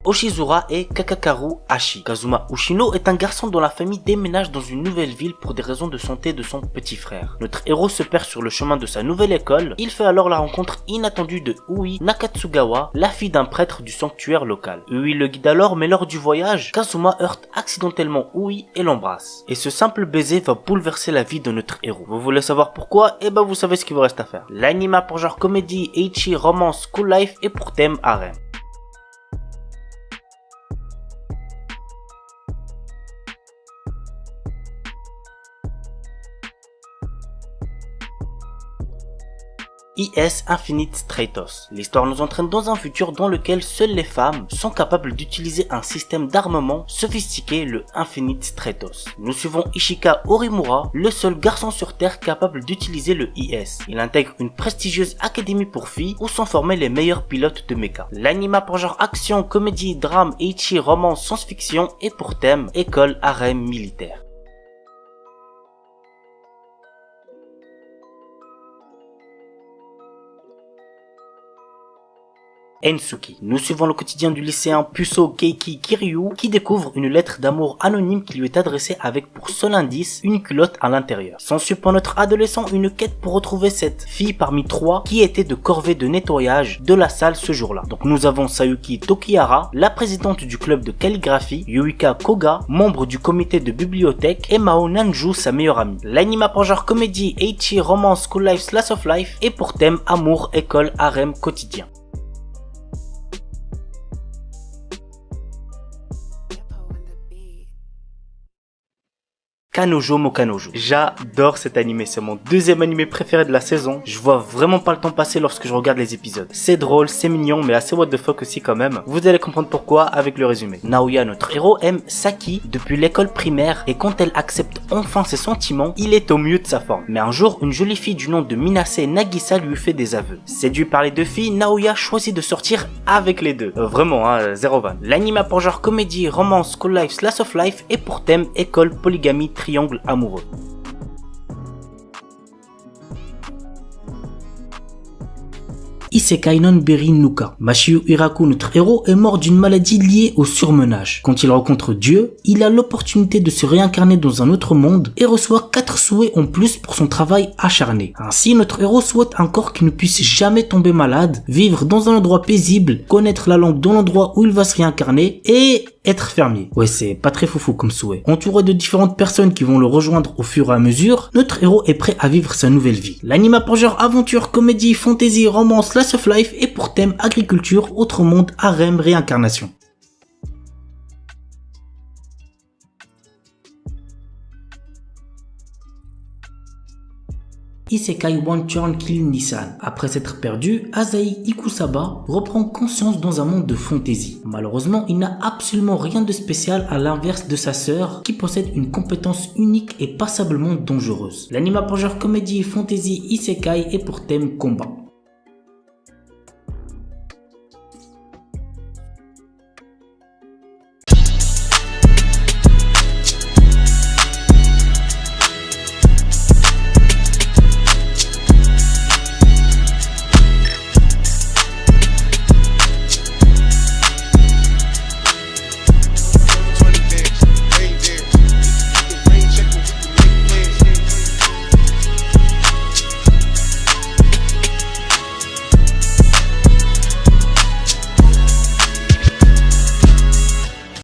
Oshizura et Kakakaru Hashi. Kazuma Ushino est un garçon dont la famille déménage dans une nouvelle ville pour des raisons de santé de son petit frère. Notre héros se perd sur le chemin de sa nouvelle école. Il fait alors la rencontre inattendue de Ui Nakatsugawa, la fille d'un prêtre du sanctuaire local. Ui le guide alors, mais lors du voyage, Kazuma heurte accidentellement Ui et l'embrasse. Et ce simple baiser va bouleverser la vie de notre héros. Vous voulez savoir pourquoi? Eh ben vous savez ce qu'il vous reste à faire. L'anime a pour genre comédie, ecchi, romance, school life et pour thème harem. IS Infinite Stratos. L'histoire nous entraîne dans un futur dans lequel seules les femmes sont capables d'utiliser un système d'armement sophistiqué, le Infinite Stratos. Nous suivons Ishika Orimura, le seul garçon sur Terre capable d'utiliser le IS. Il intègre une prestigieuse académie pour filles où sont formés les meilleurs pilotes de mecha. L'anime a pour genre action, comédie, drame, ecchi, romance, science-fiction et pour thème école, harem, militaire. Ensuki. Nous suivons le quotidien du lycéen puceau Keiki Kiryu qui découvre une lettre d'amour anonyme qui lui est adressée avec pour seul indice une culotte à l'intérieur. S'ensuit pour notre adolescent une quête pour retrouver cette fille parmi 3 qui était de corvée de nettoyage de la salle ce jour-là. Donc nous avons Sayuki Tokihara, la présidente du club de calligraphie, Yuika Koga, membre du comité de bibliothèque et Mao Nanju, sa meilleure amie. L'anime a pour genre comédie, ecchi, romance, school life, slice of life et pour thème amour, école, harem, quotidien. Kanojo mo Kanojo. J'adore cet animé, c'est mon deuxième animé préféré de la saison. Je vois vraiment pas le temps passer lorsque je regarde les épisodes. C'est drôle, c'est mignon, mais assez what the fuck aussi quand même. Vous allez comprendre pourquoi avec le résumé. Naoya, notre héros, aime Saki depuis l'école primaire et quand elle accepte enfin ses sentiments, il est au mieux de sa forme. Mais un jour, une jolie fille du nom de Minase Nagisa lui fait des aveux. Séduit par les deux filles, Naoya choisit de sortir avec les deux. Vraiment, zéro van. L'anime a pour genre comédie, romance, school life, slice of life et pour thème école, polygamie, triangle amoureux. Isekai non Beri Nuka. Mashiu Hiraku, notre héros, est mort d'une maladie liée au surmenage. Quand il rencontre Dieu, il a l'opportunité de se réincarner dans un autre monde et reçoit 4 souhaits en plus pour son travail acharné. Ainsi, notre héros souhaite un corps qui ne puisse jamais tomber malade, vivre dans un endroit paisible, connaître la langue dans l'endroit où il va se réincarner et être fermier. Ouais, c'est pas très foufou comme souhait. Entouré de différentes personnes qui vont le rejoindre au fur et à mesure, notre héros est prêt à vivre sa nouvelle vie. L'anime a pour genre aventure, comédie, fantasy, romance, slice of life et pour thème agriculture, autre monde, harem, réincarnation. Isekai One Turn Kill Nissan. Après s'être perdu, Asahi Ikusaba reprend conscience dans un monde de fantasy. Malheureusement, il n'a absolument rien de spécial à l'inverse de sa sœur qui possède une compétence unique et passablement dangereuse. L'anime a pour genre comédie, fantasy, isekai et pour thème combat.